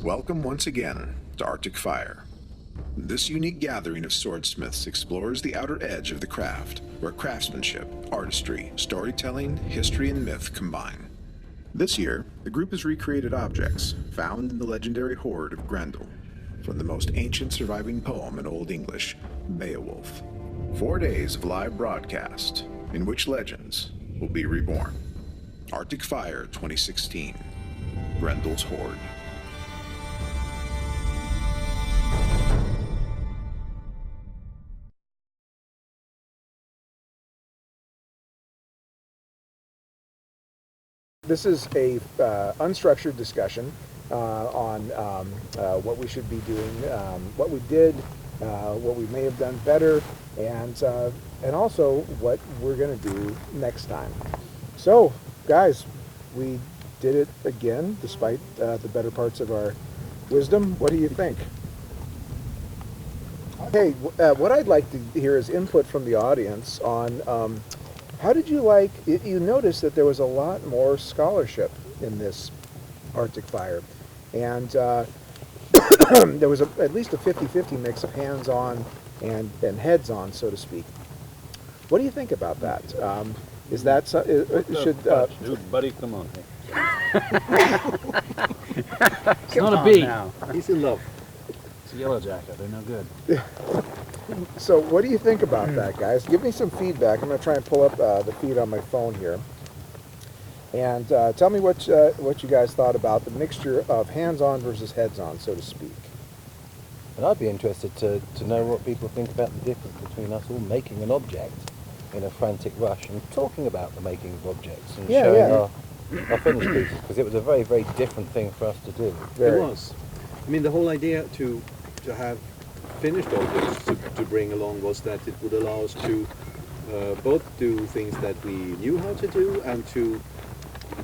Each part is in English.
Welcome once again to Arctic Fire. This unique gathering of swordsmiths explores the outer edge of the craft, where craftsmanship, artistry, storytelling, history, and myth combine. This year, the group has recreated objects found in the legendary hoard of Grendel, from the most ancient surviving poem in Old English, Beowulf. 4 days of live broadcast, in which legends will be reborn. Arctic Fire 2016, Grendel's Hoard. This is a unstructured discussion on what we should be doing, what we did, what we may have done better, and also what we're going to do next time. So, guys, we did it again, despite the better parts of our wisdom. What do you think? Hey, what I'd like to hear is input from the audience on how did you like, you noticed that there was a lot more scholarship in this Arctic Fire, and there was at least a 50-50 mix of hands-on and heads-on, so to speak. What do you think about that? Is that, Dude, buddy, come on. It's not a bee. Now. He's in love. It's a yellow jacket. They're no good. So what do you think about that, guys? Give me some feedback. I'm going to try and pull up the feed on my phone here. And tell me what you guys thought about the mixture of hands-on versus heads-on, so to speak. And I'd be interested to know what people think about the difference between us all making an object in a frantic rush and talking about the making of objects and showing our finished pieces, because it was a very, very different thing for us to do. Very. It was. I mean, the whole idea to have finished objects to bring along was that it would allow us to both do things that we knew how to do and to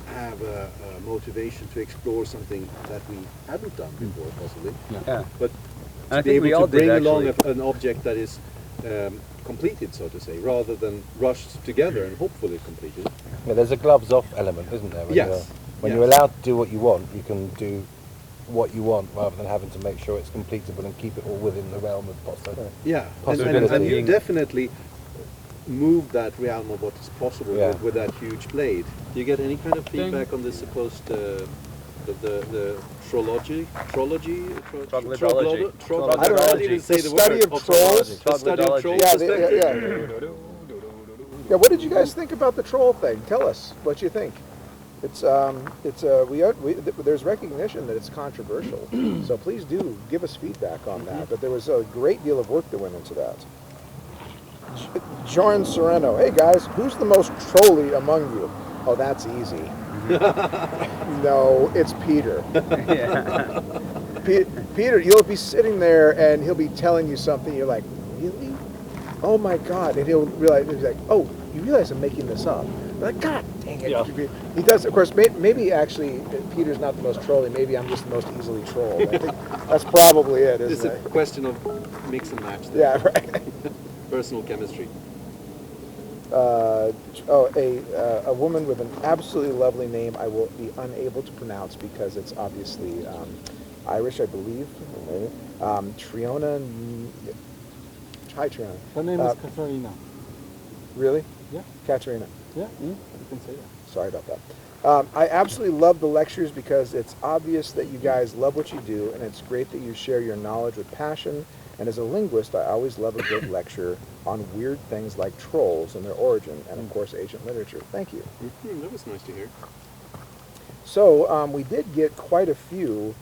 have a motivation to explore something that we hadn't done before, possibly. Yeah. But And I to be think we able all to bring did along actually. an object that is completed, so to say, rather than rushed together and hopefully completed. Yeah, there's a gloves-off element, isn't there? Yes. When you're allowed to do what you want, you can do what you want rather than having to make sure it's completable and keep it all within the realm of possibility. Yeah, Possibility. and you definitely move that realm of what is possible with that huge blade. Do you get any kind of feedback on the supposed the trology? Troglodyology. I don't know. I didn't say The the study word. of trolls? The study of trolls. Yeah, yeah, what did you guys think about the troll thing? Tell us what you think. There's recognition that it's controversial, so please do give us feedback on that. But there was a great deal of work that went into that. Jorn Sereno, hey guys, who's the most trolly among you? Oh, that's easy. No, it's Peter. Peter, you'll be sitting there and he'll be telling you something. You're like, really? Oh my God! And he'll realize, he's like, oh, you realize I'm making this up. You're like, God dang it! Yeah. He does, of course. Maybe actually, Peter's not the most trolly. Maybe I'm just the most easily trolled. I think that's probably it, It's isn't a it? question of mix and match. There. Yeah, right. Personal chemistry. A woman with an absolutely lovely name I will be unable to pronounce because it's obviously Irish, I believe. Triona. Hi, Triona. Her name is Katharina. Really? Yeah. Katerina. Yeah, you can say that. Sorry about that. I absolutely love the lectures because it's obvious that you guys love what you do, and it's great that you share your knowledge with passion. And as a linguist, I always love a good lecture on weird things like trolls and their origin, and of course, ancient literature. Thank you. That was nice to hear. So we did get quite a few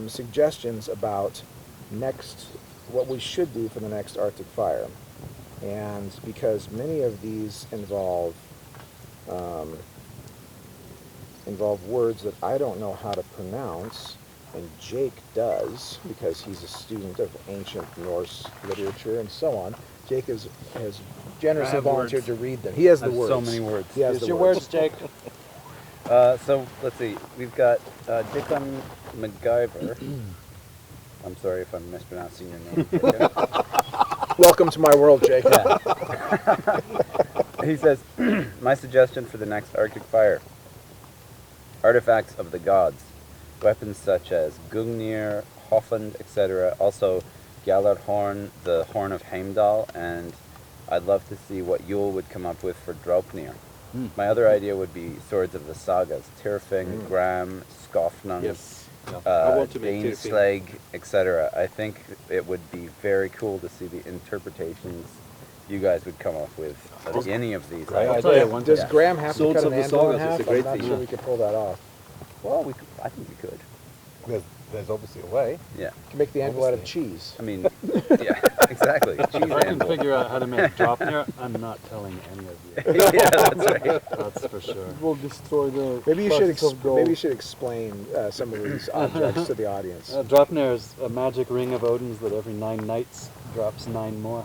suggestions about what we should do for the next Arctic Fire. And because many of these involve words that I don't know how to pronounce, and Jake does, because he's a student of ancient Norse literature and so on. Jake has generously volunteered to read them. He has the words. So many words. He has It's the your words. words, Jake. So let's see. We've got Dickon MacGyver. I'm sorry if I'm mispronouncing your name. Okay? Welcome to my world, Jake. He says, my suggestion for the next Arctic Fire: artifacts of the gods. weapons such as Gungnir, Hoffund, etc. Also, Gjallarhorn, the Horn of Heimdall, and I'd love to see what Yule would come up with for Draupnir. My other idea would be swords of the sagas, Tyrfing, Gram, Skofnung, Yes. I want to make Daneslag, etc. I think it would be very cool to see the interpretations you guys would come up with of any of these. Great I'll tell you idea. one Does thing. Graham have Swords to cut of an the anvil in Sagas half? is a great I'm not thing. sure we could pull that off. Well, I think we could. There's obviously a way. Yeah. You can make the anvil out of cheese. I mean, yeah, exactly. Cheese If I can anvil. figure out how to make Draupnir, I'm not telling any of you. Yeah, that's right. That's for sure. Will destroy the. Maybe you should clusters of gold. maybe you should explain some of these objects to the audience. Draupnir is a magic ring of Odin's that every 9 nights drops 9 more.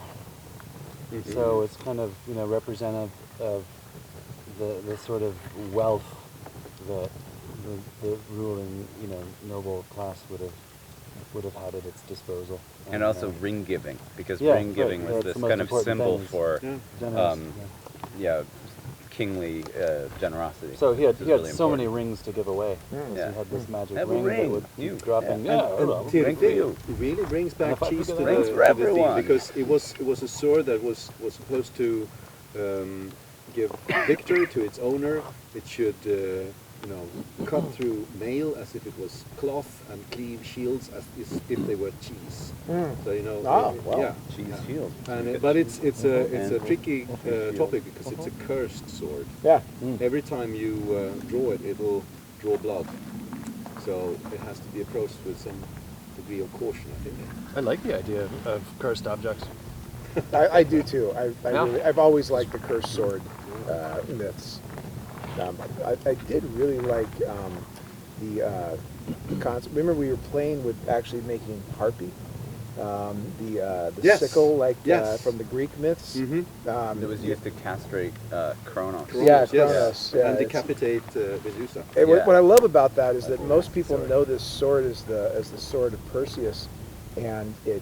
So it's kind of, you know, representative of the sort of wealth that the ruling, you know, noble class would have had at its disposal. And also ring giving, because yeah, ring giving right, was that's this the kind most of important symbol thing is for, generous, yeah, kingly generosity. So he had which is really so many important. rings to give away. Yeah. He had this magic Have a ring that ring. would You- keep dropping. yeah. Yeah, And well, Ring for you. Tyrfing really brings back if I cheese to could the, get Rings a- for to the theme, everyone. because it was a sword that was supposed to give victory to its owner. It should cut through mail as if it was cloth and cleave shields as if they were cheese. So Oh, wow. yeah. Cheese yeah. shield. And but it's a And- tricky topic because it's a cursed sword. Yeah. Every time you draw it, it'll draw blood. So it has to be approached with some degree of caution, I think. I like the idea of cursed objects. I do too. Yeah. I've always liked the cursed sword myths. I did really like the concept. Remember, we were playing with actually making harpy, the Yes. sickle, like Yes. from the Greek myths. Mm-hmm. It was used to castrate Kronos. Yeah, Kronos. Yeah, and it's- decapitate Medusa. And Yeah. what I love about that is that That's a most nasty people sword. know this sword as the sword of Perseus, and it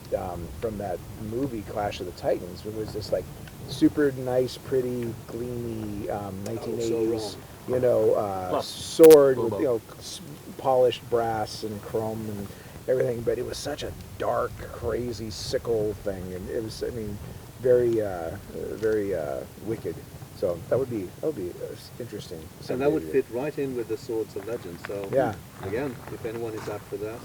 from that movie Clash of the Titans. It was this like super nice, pretty, gleamy 1980s, wrong. sword with Bobo. polished brass and chrome and everything. But it was such a dark, crazy sickle thing, and it was very wicked. So that would be interesting. And that would someday fit right in with the Swords of Legend. So Yeah. again, if anyone is up for that,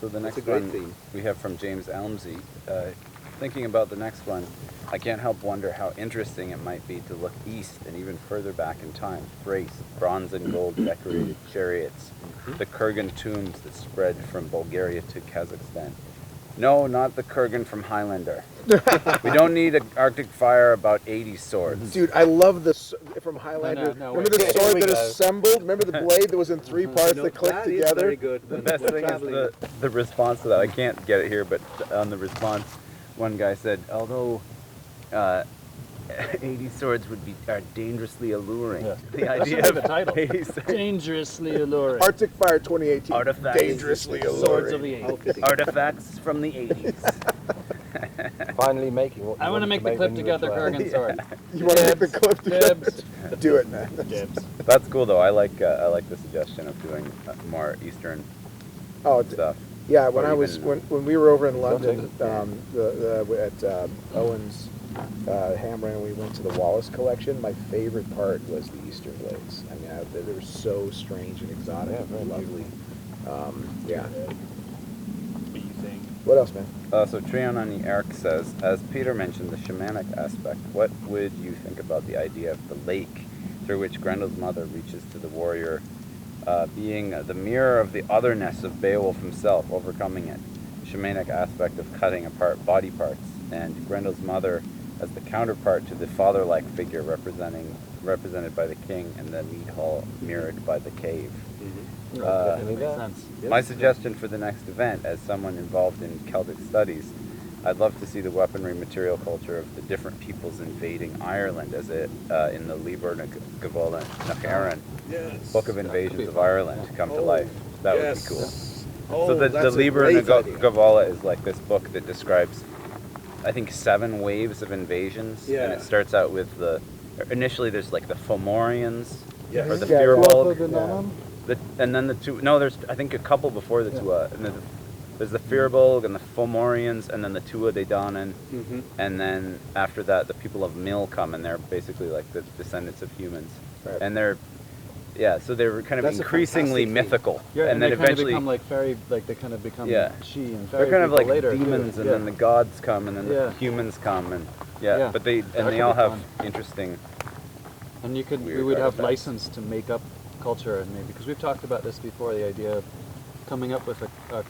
So the That's next a great one theme. we have from James Elmsey. Thinking about the next one, I can't help wonder how interesting it might be to look east and even further back in time. Thrace, bronze and gold decorated chariots, the Kurgan tombs that spread from Bulgaria to Kazakhstan. No, not the Kurgan from Highlander. We don't need an Arctic fire about 80 swords. Dude, I love this from Highlander. no, Remember wait. the Here sword we that go. assembled? Remember the blade that was in 3 parts that clicked that is together? very good. The when best we're thing is traveling. the response to that. I can't get it here, but on the response, one guy said, although 80 swords are dangerously alluring. Yeah. The idea be of the title. 80 swords, Dangerously alluring. Arctic Fire 2018. Artifacts. Dangerously alluring. Swords of the How 80s. fitting. artifacts from the 80s. Finally making what you I want to wanted make the make clip when you were together 12. Kurgan sword. You want to make the clip together? Dibs. Do it, man. Dibs. That's cool though. I like the suggestion of doing more Eastern Oh, stuff. yeah. When Or I was even- when we were over in Don't take London, at Owen's Hammer, and we went to the Wallace collection. My favorite part was the Eastern blades. I mean, they were so strange and exotic, Yeah, and very lovely. Yeah. What you think? What else, man? So Trianani Eric says, as Peter mentioned the shamanic aspect, what would you think about the idea of the lake through which Grendel's mother reaches to the warrior, being the mirror of the otherness of Beowulf himself, overcoming it, shamanic aspect of cutting apart body parts, and Grendel's mother as the counterpart to the father-like figure represented by the king, and the mead hall mirrored by the cave. That Definitely makes that. sense. My suggestion for the next event, as someone involved in Celtic studies, I'd love to see the weaponry material culture of the different peoples invading Ireland as it in the Liber Gavola Nacharen Yes. Book of Invasions of Ireland come to life. That would be cool. Oh, So the that's a Liber great idea. Gavola is like this book that describes, I think, 7 waves of invasions, and Yeah. it starts out with initially there's like the Fomorians, Yes. or the Yeah, Flood of Firbolg, the Nanan? And then the two. No, there's I think a couple before the Tua. And there's the Firbolg and the Fomorians, and then the Tua de Danann. Mm-hmm. And then after that, the people of Mill come, and they're basically like the descendants of humans. Right. And they're, yeah, so they were kind of That's a increasingly fantastic thing. mythical. Yeah, and then they kind of eventually, become like fairy, like they kind of become Yeah. she and they're fairy kind of people like later, too. demons, and Yeah. then the gods come, and then Yeah. the humans come, and yeah, Yeah. but they That could they all be have fun. interesting. And we weird would have artifacts. license to make up culture, and maybe because we've talked about this before, the idea of coming up with a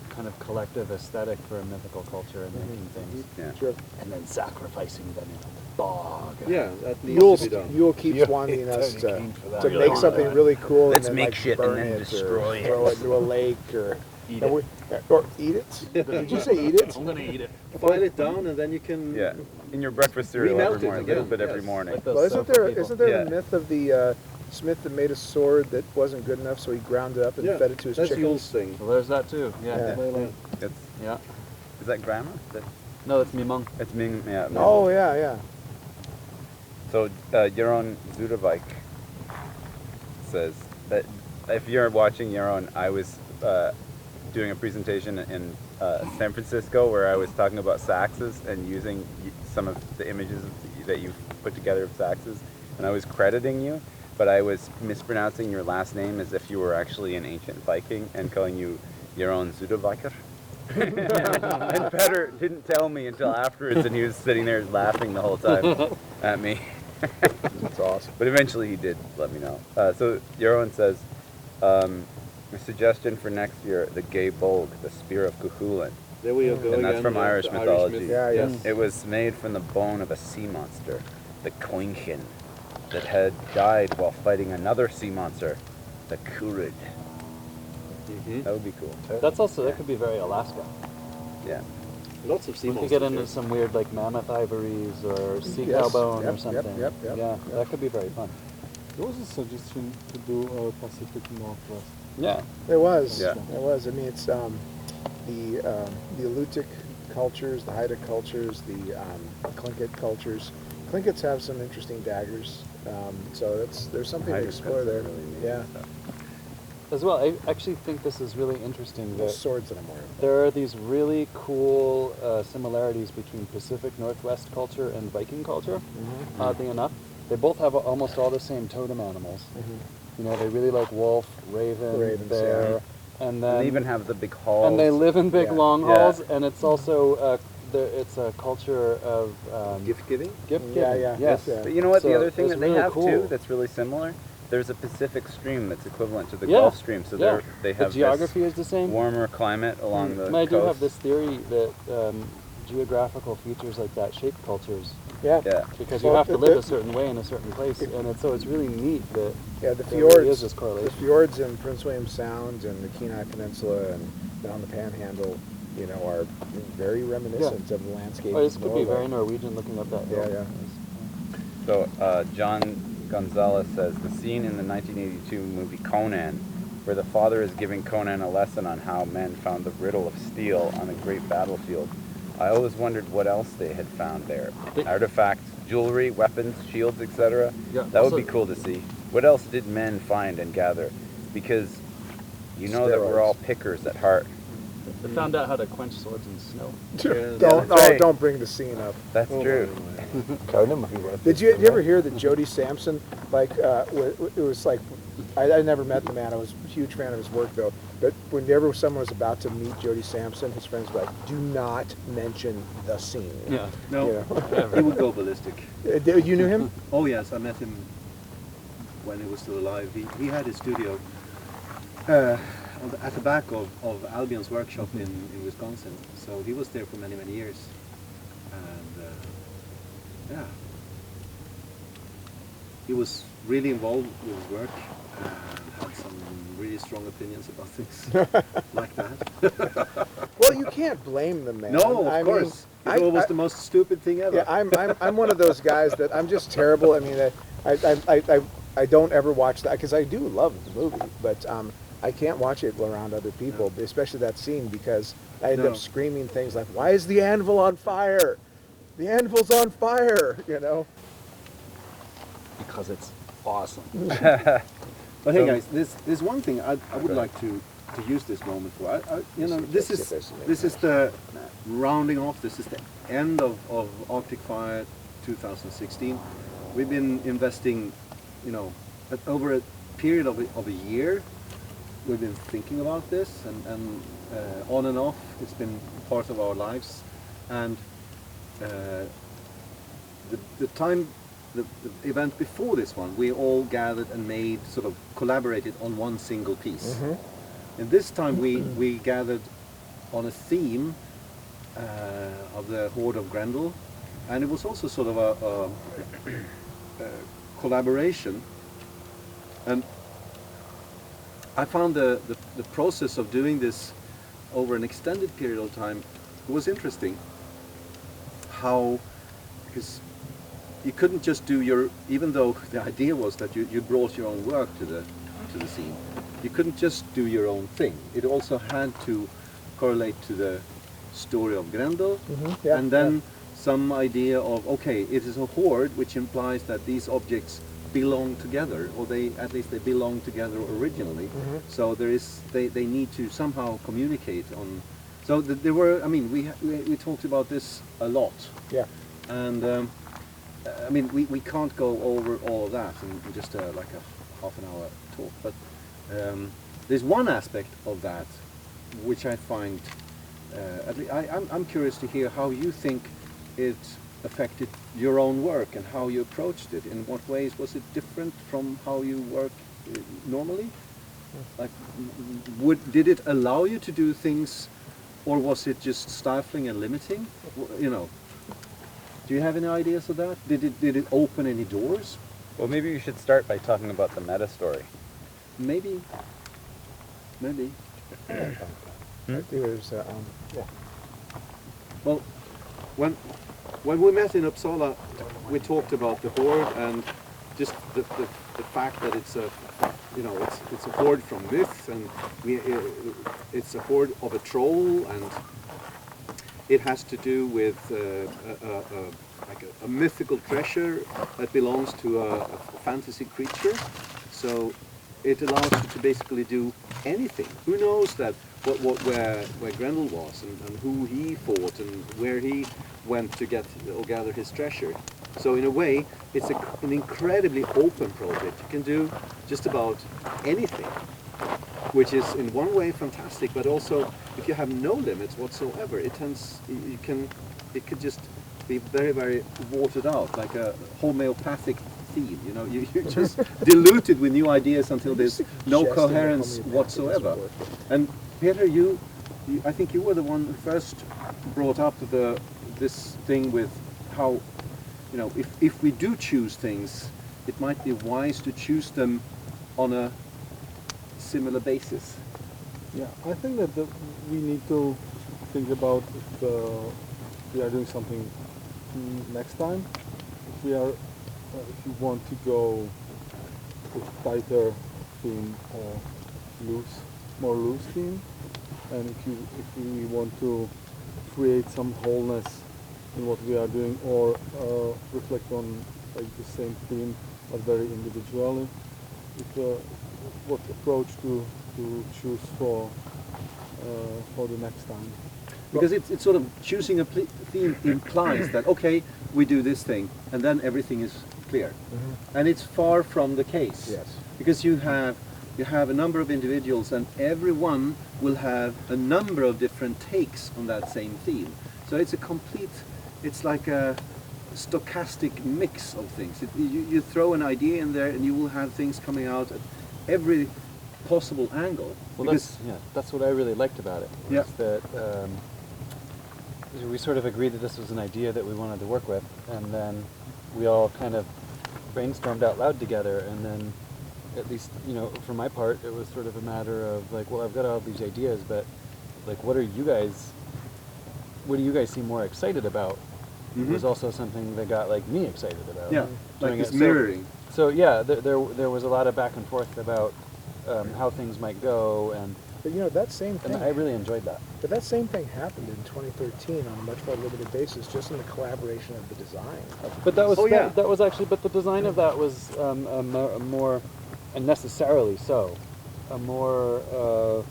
kind of collective aesthetic for a mythical culture and making things, Yeah. Sure. and then sacrificing them in a bog. Yeah, that needs to be done. Yule keeps Yeah, wanting us Tony to, keen for that. to Really make something want that. really cool Let's and then make like shit burn and then it destroy or it. throw it into a lake or Eat and it. or eat it. Did you say eat it? I'm gonna eat it. File it down, and then you can. Yeah, in your breakfast cereal Remelt every it morning, a little again, bit every yes. morning. Like those Well, isn't Sofa there people. isn't there Yeah. the myth of the smith that made a sword that wasn't good enough, so he ground it up and Yeah, fed it to his that's chickens? Yule's thing. Well, there's that too. Yeah. Yeah. Yeah. It's, Yeah. is that grammar? No, that's Mimung. It's Ming. Yeah. Ming. Oh yeah, yeah. So Jeroen Zuderwijk says that if you're watching Jeroen, I was doing a presentation in San Francisco where I was talking about saxes and using some of the images that you've put together of saxes, and I was crediting you, but I was mispronouncing your last name as if you were actually an ancient Viking and calling you Jeroen Zuderwijker. And Petter didn't tell me until afterwards, and he was sitting there laughing the whole time at me. That's awesome. But eventually he did let me know. So Jeroen says, a suggestion for next year, the Gay Bolg, the Spear of Cuchulainn. There we go. And that's again, from the Irish mythology. myth. Yeah, Yes. yes. It was made from the bone of a sea monster, the Coinchen, that had died while fighting another sea monster, the Kurid. Mhm. That would be cool. That's also that could be very Alaska. Yeah. Lots of sea We could monsters get into here. some weird like mammoth ivories or sea Yes. cow bone Yep, or something. yep, Yeah, yep. that could be very fun. There was a suggestion to do Pacific Northwest. Yeah. There was. Yeah. There was. I mean, it's the Alutiiq cultures, the Haida cultures, the Tlingit cultures. Tlinkits have some interesting daggers, so there's something to Haida explore cuts are there. really neat Yeah, stuff. As well, I actually think this is really interesting the that swords that I'm wearing. there are these really cool similarities between Pacific Northwest culture and Viking culture. Mm-hmm. Oddly enough, they both have almost all the same totem animals. You know, they really like wolf, raven, Ravens, bear, and then And they even have the big halls. and they live in big Yeah. long Yeah. halls, and it's also it's a culture of Gift giving? gift Yeah, giving. yeah, Yes. yeah. But you know what? So the other thing it's that they really have cool. too that's really similar. There's a Pacific stream that's equivalent to the Yeah. Gulf Stream. So Yeah. they have the geography is the this same. warmer climate along the And I do coast. have this theory that geographical features like that shape cultures Yeah. Yeah. because you Well, have to the- live the- a certain way in a certain place, and so it's really neat that Yeah, the there really is fjords, this the correlation. fjords in Prince William Sound and the Kenai Peninsula and down the Panhandle, you know, are very reminiscent of the landscape. Oh, this of could be Norway. very Norwegian looking up that hill. Yeah, yeah. So John Gonzalez says the scene in the 1982 movie Conan, where the father is giving Conan a lesson on how men found the riddle of steel on a great battlefield. I always wondered what else they had found there. Artifacts, jewelry, weapons, shields, etc. Yeah, That would also- be cool to see. What else did men find and gather? Because you know that we're all pickers at heart. They found out how to quench swords in snow. Yeah, Don't that's right. don't bring the scene up. That's Oh, true. Conan would be worth Did it. you ever hear that Jody Sampson, like, it was like, I never met the man. I was a huge fan of his work, though. But whenever someone was about to meet Jody Sampson, his friends were like, "Do not mention the scene." Yeah. No, You know? he would go ballistic. You knew him? Oh yes, I met him when he was still alive. He had his studio at the back of Albion's workshop in Wisconsin. So he was there for many, many years. And yeah, he was really involved with his work and had some really strong opinions about things like that. Well, you can't blame the man. No, I of mean, course. It was the most stupid thing ever. Yeah, I'm one of those guys that I'm just terrible. I mean, I don't ever watch that because I do love the movie, but I can't watch it around other people, especially that scene, because I end No. up screaming things like, "Why is the anvil on fire? The anvil's on fire!" You know. Because it's awesome. But hey, guys, there's one thing I would like to use this moment for. You know, this is the rounding off. This is the end of Arctic Fire 2016. We've been investing, you know, over a period of a year. We've been thinking about this, and on and off, it's been part of our lives. And the event before this one, we all gathered and made, sort of collaborated on one single piece. And this time we gathered on a theme of the Hoard of Grendel, and it was also sort of a collaboration. And I found the process of doing this over an extended period of time was interesting. How, because you couldn't just do your, even though the idea was that you brought your own work to the scene, you couldn't just do your own thing. It also had to correlate to the story of Grendel, and then some idea of, okay, it is a hoard, which implies that these objects belong together, or at least they belong together originally. So they need to somehow communicate on. So there were, I mean, we talked about this a lot. Yeah. And I mean, we can't go over all of that in just like a half an hour talk, but there's one aspect of that which I find, I'm curious to hear how you think it affected your own work and how you approached it. In what ways was it different from how you work normally? Like, did it allow you to do things, or was it just stifling and limiting? You know, do you have any ideas of that? Did it open any doors? Well, maybe you should start by talking about the meta story. Maybe. I think there's, yeah. Well, when we met in Uppsala, we talked about the hoard and just the fact that it's a, you know, it's a hoard from myth, and it's a hoard of a troll, and it has to do with like a mythical treasure that belongs to a fantasy creature. So it allows you to basically do anything. Who knows that where Grendel was, and who he fought, and where he went to get or gather his treasure. So in a way, it's an incredibly open project. You can do just about anything, which is in one way fantastic, but also if you have no limits whatsoever, it could just be very, very watered out, like a homeopathic theme. You know, you just dilute it with new ideas until there's no coherence whatsoever. And Peter, I think you were the one who first brought up this thing with how, you know, if we do choose things, it might be wise to choose them on a similar basis. Yeah, I think that we need to think about if we are doing something next time. If you want to go with tighter theme or more loose theme, and if we want to create some wholeness in what we are doing, or reflect on like the same theme but very individually, what approach to choose for the next time. Because it's sort of choosing a theme implies that, okay, we do this thing, and then everything is clear. And it's far from the case. Yes. Because you have a number of individuals, and everyone will have a number of different takes on that same theme. So it's like a stochastic mix of things. You throw an idea in there, and you will have things coming out at every possible angle. Well, that's what I really liked about it. Yeah. That we sort of agreed that this was an idea that we wanted to work with, and then we all kind of brainstormed out loud together, and then at least, you know, for my part, it was sort of a matter of like, well, I've got all these ideas, but like, what do you guys seem more excited about? It was also something that got like me excited about. Yeah, like doing this it. mirroring. So yeah, there was a lot of back and forth about how things might go, But you know, that same thing. and I really enjoyed that. But that same thing happened in 2013 on a much more limited basis, just in the collaboration of the design. But that was Oh, yeah. that was actually, but the design of that was a more and necessarily so, a more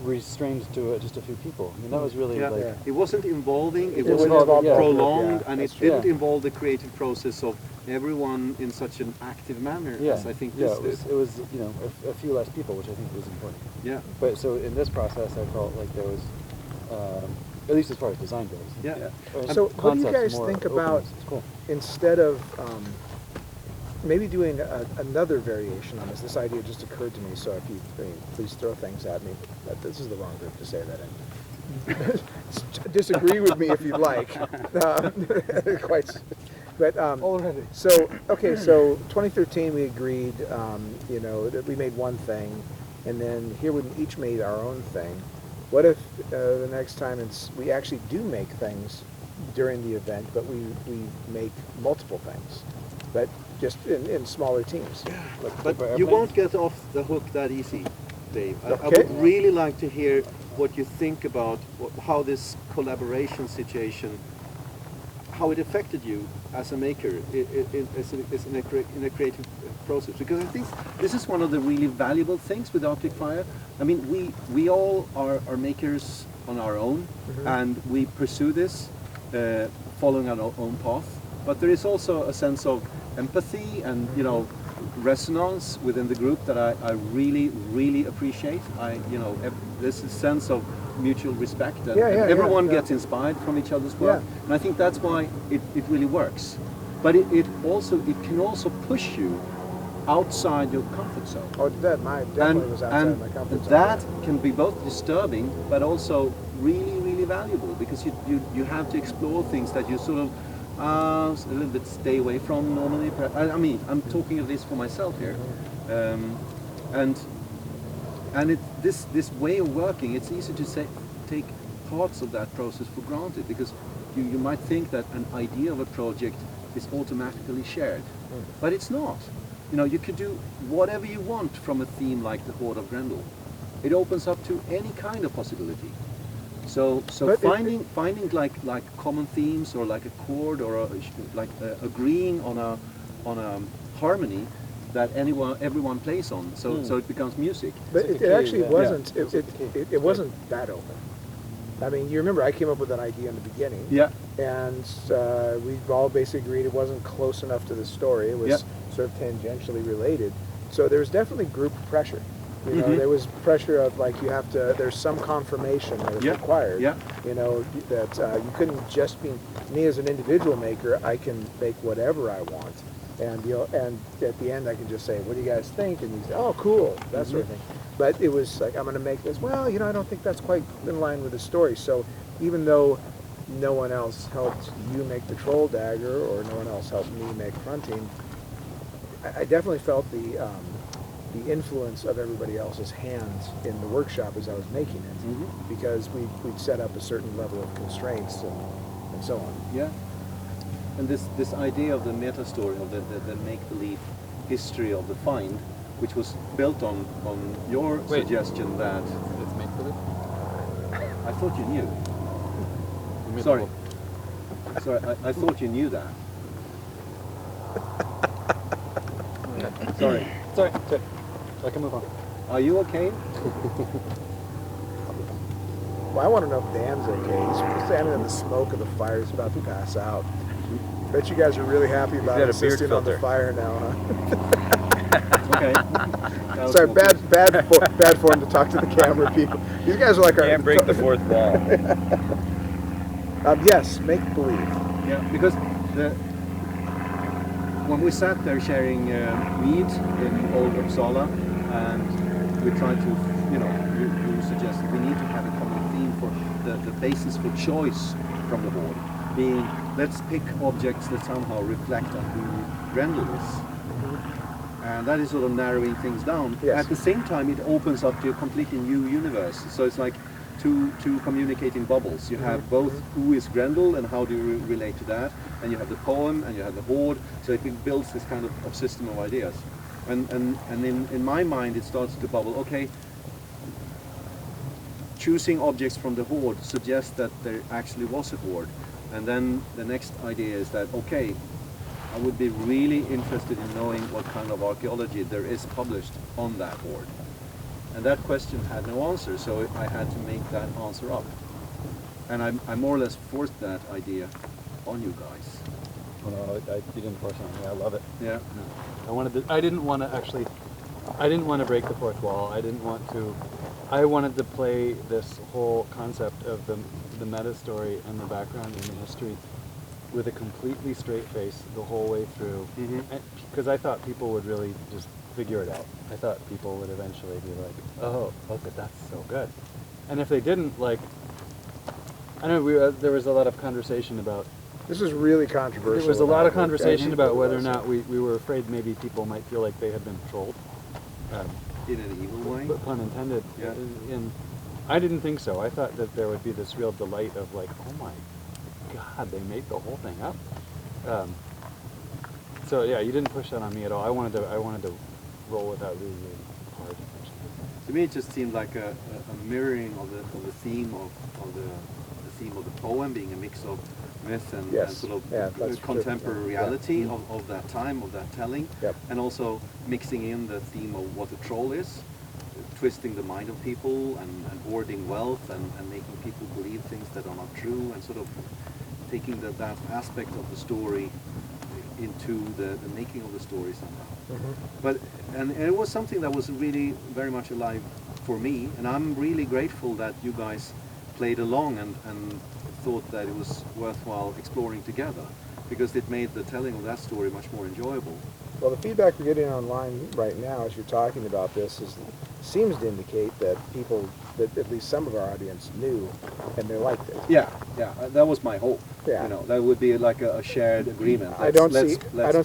restrained to just a few people. I mean, that was really Yeah. like. Yeah. It wasn't involving, it It wasn't wouldn't involve the whole group, prolonged, yeah, and it that's true. didn't Yeah. involve the creative process of everyone in such an active manner Yeah, as I think yeah, this it was you know a few less people, which I think was important. did. Yeah. But so in this process, I felt like there was, at least as far as design goes. Yeah. or So what do you concepts, guys more think openness. about It's cool. instead of maybe doing another variation on this idea just occurred to me, so if you please throw things at me. This is the wrong group to say that in. Disagree with me if you'd like. Quite, but Already. so okay, so 2013 we agreed, that we made one thing, and then here we each made our own thing. What if the next time we actually do make things during the event, but we make multiple things, but just in smaller teams? But for you airplanes? won't get off the hook that easy, Dave. I Okay. would really like to hear what you think about how this collaboration situation, how it affected you as a maker in a creative process. Because I think this is one of the really valuable things with Arctic Fire. I mean, we all are makers on our own, and we pursue this following our own path. But there is also a sense of empathy and resonance within the group that I really, really appreciate. There's a sense of mutual respect, and, Yeah, yeah, and everyone yeah. gets inspired from each other's work. Yeah. And I think that's why it really works. But it can also push you outside your comfort zone. Oh, that definitely was outside and my comfort zone. that can be both disturbing but also really, really valuable, because you have to explore things that you sort of a little bit stay away from normally. I mean, I'm talking of this for myself here, and this way of working, it's easy to take parts of that process for granted, because you might think that an idea of a project is automatically shared, but it's not. You could do whatever you want from a theme like the Hoard of Grendel. It opens up to any kind of possibility. So But finding like common themes, or like a chord, or agreeing on a harmony that everyone plays on, so it becomes music. But It's like it a actually cave, yeah. wasn't. It wasn't that open. I mean, you remember I came up with an idea in the beginning. Yeah. And we all basically agreed it wasn't close enough to the story. It was Yeah. sort of tangentially related. So there was definitely group pressure. Mhm. There was pressure of like there's some confirmation that was Yeah. required. Yeah. That you couldn't just be me as an individual maker. I can make whatever I want, and and at the end I can just say, "What do you guys think?" And you say, "Oh, cool," that sort of thing. But it was like, I'm going to make this. Well, I don't think that's quite in line with the story. So even though no one else helped you make the Troll Dagger, or no one else helped me make Fronting, I definitely felt the influence of everybody else's hands in the workshop as I was making it, because we'd set up a certain level of constraints and so on. Yeah. And this idea of the meta story, of the make-believe history of the find, which was built on your suggestion that It's made for this. I thought you knew. Sorry, I thought you knew that. Sorry. Sorry, I can move on. Are you okay? Well, I want to know if Dan's okay. He's standing in the smoke of the fire. He's about to pass out. Bet you guys are really happy about got a beard insisting on the filter. fire now, huh? Okay. Sorry, bad form to talk to the camera people. These guys are like our... Can't break the fourth wall. Yes, make believe. Yeah, because when we sat there sharing mead in Old Uppsala, and we tried to, you suggested we need to have a common theme for the basis for choice from the board, being let's pick objects that somehow reflect on who Grendel is. And that is sort of narrowing things down. Yes. At the same time, it opens up to a completely new universe. So it's like two communicating bubbles. You have both who is Grendel and how do you relate to that, and you have the poem and you have the Hoard. So it builds this kind of system of ideas. And in my mind, it starts to bubble. Okay, choosing objects from the Hoard suggests that there actually was a Hoard. And then the next idea is that, okay, I would be really interested in knowing what kind of archaeology there is published on that board. And that question had no answer, so I had to make that answer up. And I more or less forced that idea on you guys. Well, no, you didn't force it on me. I love it. Yeah. I didn't want to break the fourth wall. I wanted to play this whole concept of the meta story and the background and the history with a completely straight face the whole way through. Because I thought people would really just figure it out. I thought people would eventually be like, oh, look at that's so good. And if they didn't, like, I know there was a lot of conversation about. This is really controversial. There was a lot of about it. conversation about whether or not we were afraid maybe people might feel like they had been trolled. In an evil way? Pun intended. Yeah. And I didn't think so. I thought that there would be this real delight of like, oh my God, they made the whole thing up. So yeah, you didn't push that on me at all. I wanted to roll with that really, really hard. To me, it just seemed like a mirroring of the theme of the theme of the poem, being a mix of myth and sort of that's contemporary true. reality of that time, of that telling, and also mixing in the theme of what a troll is, twisting the mind of people and hoarding wealth and making people believe things that are not true, and sort of taking that aspect of the story into the making of the story somehow. But and it was something that was really very much alive for me, and I'm really grateful that you guys played along and thought that it was worthwhile exploring together, because it made the telling of that story much more enjoyable. Well, the feedback we're getting online right now as you're talking about this seems to indicate that people, that at least some of our audience knew and they liked it. Yeah, that was my hope. Yeah. You know, that would be like a shared agreement. I don't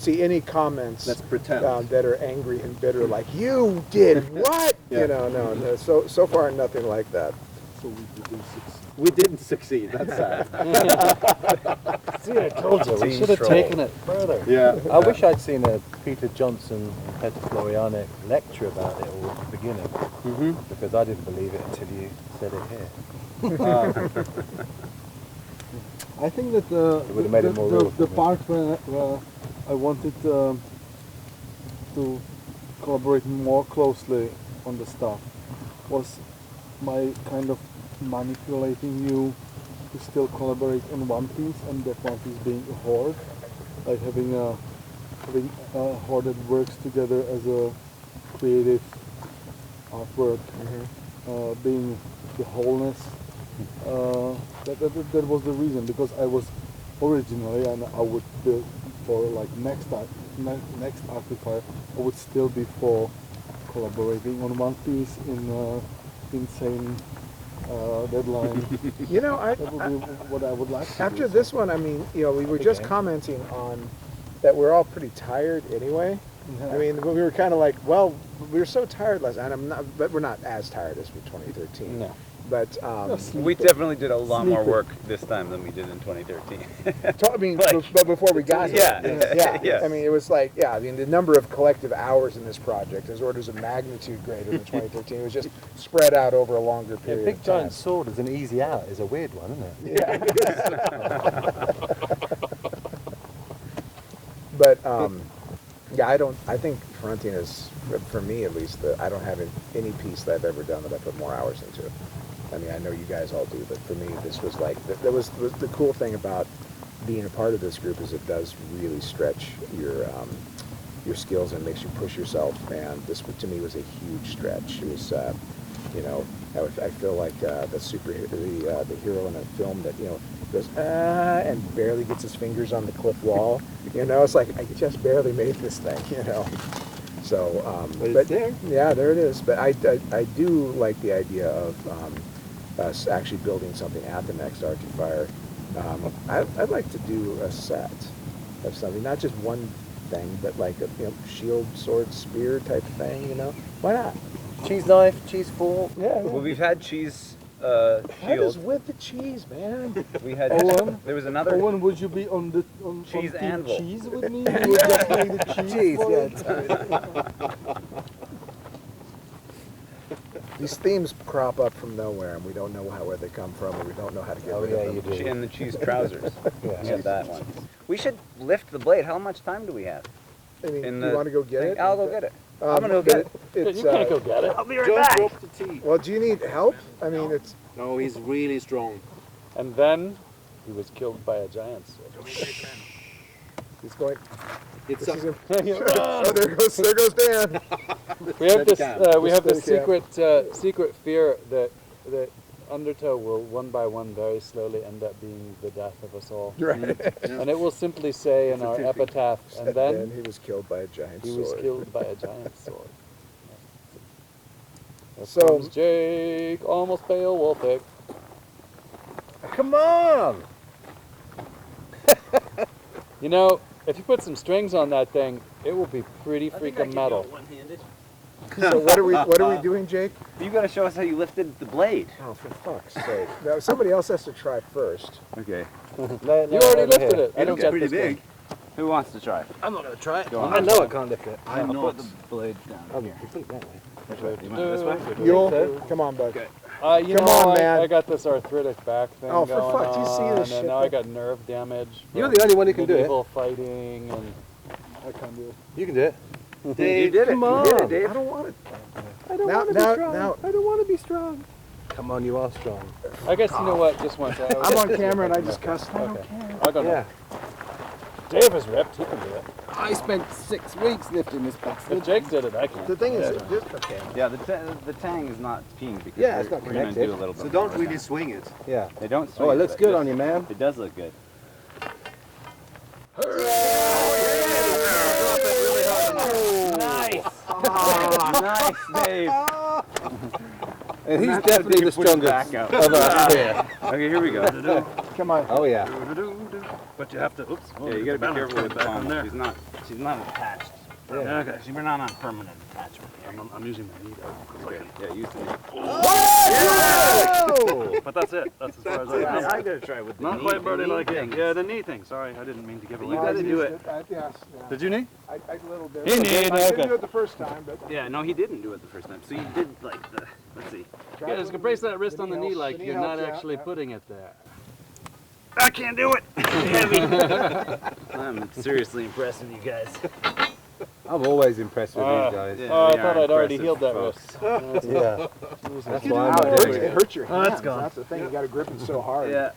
see any comments let's pretend. That are angry and bitter, like you did what? Yeah. You know, no. So far, nothing like that. So we didn't succeed. We didn't succeed. That's sad. See, I told you, we Team should have troll. taken it further. Yeah. I wish I'd seen a Peter Johnson and Peter Florianic lecture about it all at the beginning, because I didn't believe it until you said it here. I think that It would have made it more real the for me. part where I wanted to collaborate more closely on the stuff was my kind of manipulating you to still collaborate on One Piece, and that One Piece being a horde, like having a horde that works together as a creative artwork, being the wholeness. That was the reason, because I was originally, and I would build for like next Arctic Fire, I would still be for collaborating on One Piece in insane deadline. You know, That would be what I would like to after do. this one, I mean, you know, we were just Okay. commenting on that we're all pretty tired anyway. I mean, we were kind of like, well, we were so tired last night. But we're not as tired as we 2013. No. But We definitely did a lot more Sleeping. work this time than we did in 2013. I mean, Like- but before we got Yeah. here, yeah. Yeah. I mean, it was like, I mean, the number of collective hours in this project is orders of magnitude greater than 2013. It was just spread out over a longer Yeah, period big of time. giant sword as an easy out is a weird one, isn't it? But yeah, I think Fronting is, for me at least, I don't have any piece that I've ever done that I put more hours into. I mean, I know you guys all do, but for me, this was like, that was the cool thing about being a part of this group is it does really stretch your skills and makes you push yourself. And this, to me, was a huge stretch. It was, you know, I feel like the hero in a film that, you know, goes and barely gets his fingers on the cliff wall. You know, it's like I just barely made this thing. You know, so But it's there. Yeah, there it is. But I do like the idea of us actually building something at the next Arctic Fire. I'd like to do a set of something, not just one thing, but like a shield, sword, spear type thing. You know, why not? Cheese knife, cheese fork. Yeah. Well, we've had cheese What is shield. with the cheese, man? We had. Owen? There was another. Owen, would you be on Cheese team anvil. cheese with me? You would just make the cheese Cheese, for yeah. it? These themes crop up from nowhere, and we don't know where they come from, or we don't know how to get Oh rid yeah, of you them. do. And the cheese trousers. Yeah. We had that one. We should lift the blade. How much time do we have? I mean, In you the want to go get thing? it? I'll go get it. I'm gonna go get it. It's, You can't go get it. I'll be right Don't back. drop the tea. Well, do you need help? I mean, it's. No, he's really strong. And then he was killed by a giant sword. He's going. It's This a, is oh, there goes Dan. We have this. Steady We have this Steady secret fear that Undertow will one by one very slowly end up being the death of us all. Right. And it will simply say in our epitaph, and then he was killed by a giant he sword. was killed by a giant sword. So- Comes Jake, almost Beowulfic. Come on! You know, if you put some strings on that thing, it will be pretty freaking metal. So what are we doing, Jake? You gotta show us how you lifted the blade. Oh, for fuck's sake! Now somebody else has to try first. Okay. You already lifted it. I don't get pretty this big. thing. Who wants to try? I'm not going to try it. Go on. I know I can't lift it. I'll put the blade down Oh, here. you put it that way. Which way? Do you want it this way? You'll come on, bud. Okay. You Come know, on, I, man. I got this arthritic back thing Oh, for going fuck, do you see on, this shit and now I that- got nerve damage. You're from the only one who can do it. medieval fighting, and I can't do it. You can do it. Dave, you did it. come You did on. it, Dave. I don't want it. I don't Now- want to now- be strong. now- I don't want to be strong. Come on, you are strong. I guess you know what? Just once. I'm on camera and I just cussed. I don't Okay. care. I'll go now. Yeah. Dave is ripped. He can do it. I spent 6 weeks lifting this bastard. If Jake did it, I can. The thing is, okay. Yeah, the tang is not peeing because Yeah, it's not we're gonna connected. do a little bit. So don't more really now. swing it. Yeah. They don't swing. Oh, it looks but good just- on you, man. It does look good. Nice. Nice, Dave. And he's That's definitely what the you put his strongest back out. of us here. Okay, here we go. Come on. Oh, yeah. But you have to, oops. Yeah, you gotta be careful with the back on palm. there. She's not attached. Yeah, okay. See, we're not on permanent attachment here. I'm using my knee though. Okay. Yeah, use the knee. Oh! But that's it. That's as far as I I go. gotta try with the Not knee. quite The birdie knee like thing. it. Yeah, the knee thing. Sorry, I didn't mean to give it You away. gotta do it. Yes, yeah. Did you knee? I a little bit. He did, I didn't okay. do it the first time, but. Yeah, no, he didn't do it the first time. So you did like the. Let's see. Yeah, just brace that wrist on the knee helps. like The knee you're not helps, yeah, actually yeah. putting it there. I can't do it. I'm seriously impressed with you guys. I'm always impressed with Ah. these guys. Yeah, Oh, I we thought are I'd already impressive healed that folks. wrist. Yeah. That's why Ow, I'm not doing it it. hurts your Oh, hands. that's gone. That's the thing. You got to grip it so hard. Yeah.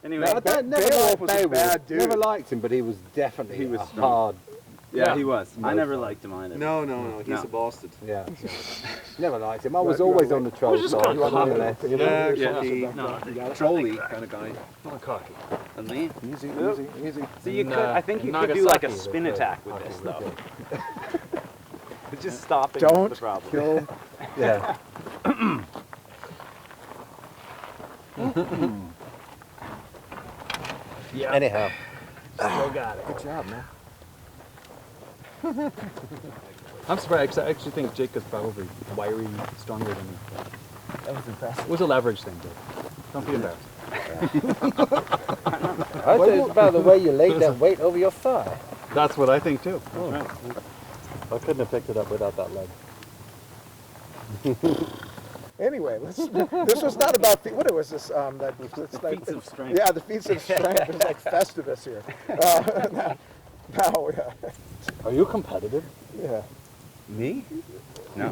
Anyway, No, I never Beowulf liked was a Beowulf. bad dude. Never liked him, but he was definitely He was a strong. hard. yeah, he was. I No never fun. liked him either. No, he's No. a bastard. Yeah. Never liked him. I was You wanna always wait? on the troll just side. gonna nonetheless. Yeah, Yeah. cocky, No, trolly kind of guy. not cocky. And me? Easy, easy. So you In, could. I think you could do Nagasaki, like a they spin play attack with hockey this with though. It's just stopping Don't the problem. kill. Yeah. Yeah. Anyhow. Still got it. Good job, man. I'm surprised. I actually think Jake is probably wiry, stronger than me. That was impressive. It was a leverage thing, Jake. Don't be embarrassed. I think it's about the way you laid that weight over your thigh. That's what I think too. I couldn't have picked it up without that leg. Anyway, this was not about what was this? That it's like, Feats of strength. Yeah, the feats of strength. It's like Festivus here. Now, Are you competitive? yeah. Me? No.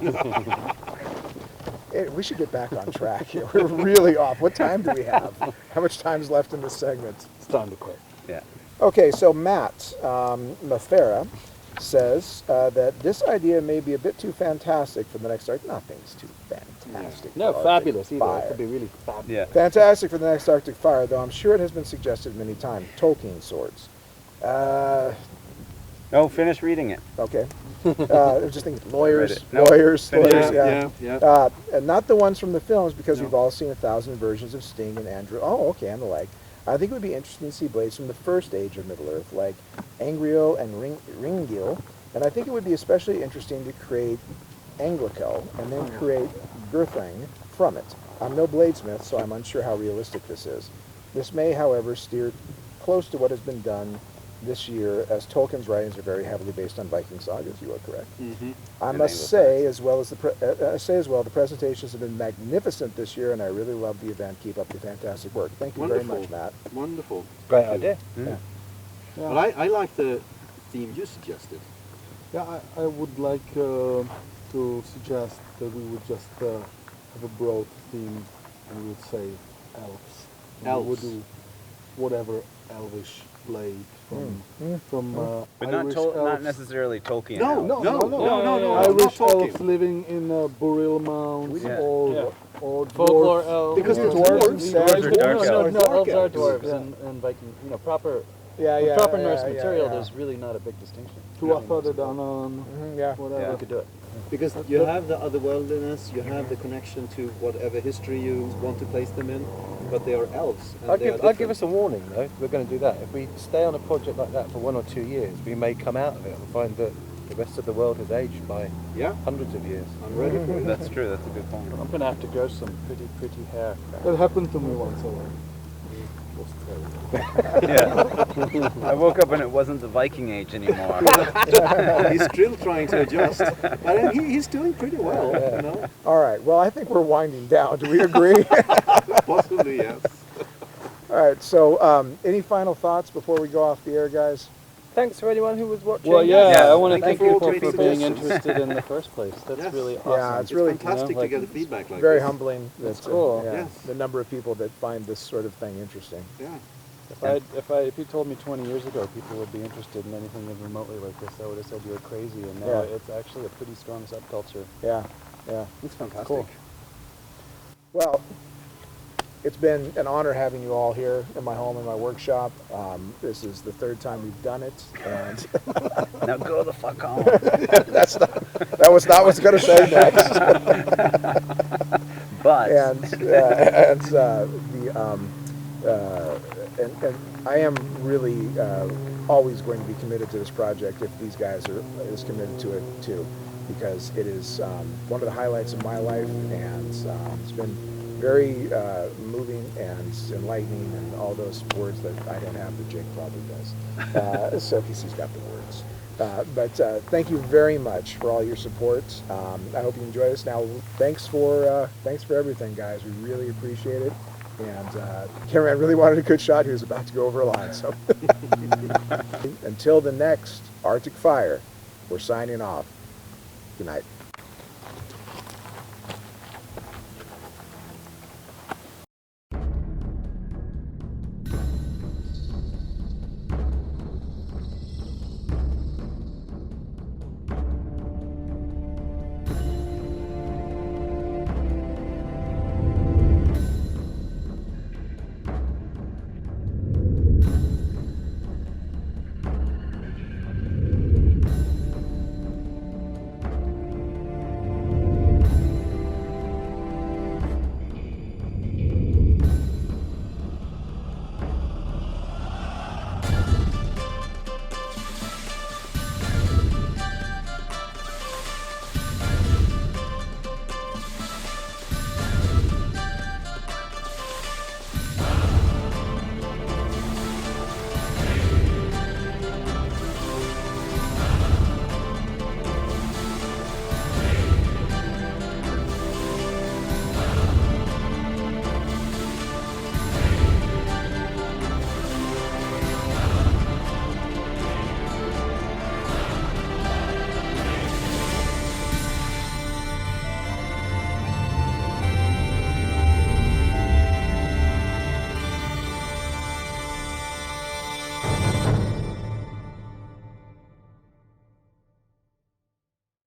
Hey, we should get back on track here. We're really off. What time do we have? How much time's left in this segment? It's time to quit. Yeah. Okay, so Matt Mathera says that this idea may be a bit too fantastic for the next Arctic. Nothing's too fantastic. No, for Arctic fabulous either. It Fire. could be really fabulous. Yeah. Fantastic for the next Arctic Fire, though I'm sure it has been suggested many times. Tolkien swords. Oh, finish reading it. Okay. I was just thinking lawyers, Read it. No, lawyers, finish lawyers, it. yeah. And not the ones from the films, because we've all seen 1,000 versions of Sting and Andrew. Oh, okay, and the like. I think it would be interesting to see blades from the first age of Middle-earth, like Angriel and Ringil. And I think it would be especially interesting to create Anglikel and then create Gurthang from it. I'm no bladesmith, so I'm unsure how realistic this is. This may, however, steer close to what has been done this year, as Tolkien's writings are very heavily based on Viking sagas. You are correct. Mm-hmm. I And must Anglo-Saxon. say, the presentations have been magnificent this year, and I really love the event. Keep up the fantastic work. Thank you very much, Matt. Wonderful. Great Thank you. idea. Yeah. Yeah. But I like the theme you suggested. Yeah, I would like to suggest that we would just have a broad theme, and we would say elves. And we would Elves. do whatever elvish blade from But not, Irish not elves. necessarily Tolkien. No, elves. no, Irish not elves Tolkien. living in burial mounds Yeah. or Folklore dwarves. elves. Because the Dwarves dwarves and Dwarves sags are and dark elves elves. are No, dark elves are elves. dwarves Yeah. and Viking, proper, Yeah, with yeah, proper yeah, Norse yeah, material, yeah. there's really not a big distinction. Tuatha De Danann, Mhm, yeah. whatever. We could do it. Because you have the otherworldliness, you have the connection to whatever history you want to place them in, but they are elves. And I'll they are give different. us a warning though. We're going to do that. If we stay on a project like that for 1 or 2 years, we may come out of it and find that the rest of the world has aged by Yeah, hundreds of years. I'm ready for it. That's true. That's a good point. I'm gonna have to grow some pretty hair. That happened to me once already. It was terrible. Yeah. I woke up and it wasn't the Viking Age anymore. He's still trying to adjust, but he's doing pretty well, you know. All right. Well, I think we're winding down. Do we agree? Possibly, yes. All right. So, any final thoughts before we go off the air, guys? Thanks for anyone who was watching. Well, yeah, Yeah, I want to thank thank you for all people for trading being suggestions. interested in the first place. That's Yes. really Yeah, awesome. it's really fantastic like, to get feedback like Very this. humbling. That's that, cool. yeah, Yes. the number of people that find this sort of thing interesting. Yeah. If you told me 20 years ago people would be interested in anything remotely like this, I would have said you were crazy. And now Yeah. it's actually a pretty strong subculture. Yeah. Yeah. It's fantastic. Cool. Well, it's been an honor having you all here in my home, in my workshop. This is the third time we've done it, and Now go the fuck home. that was not what I was going to say next. But And I am really always going to be committed to this project if these guys are as committed to it too, because it is one of the highlights of my life, and it's been very moving and enlightening, and all those words that I don't have that Jake probably does. So he's got the words. But thank you very much for all your support. I hope you enjoy this. Now, thanks for everything, guys. We really appreciate it. And cameraman really wanted a good shot. He was about to go over a line. So until the next Arctic Fire, we're signing off. Good night.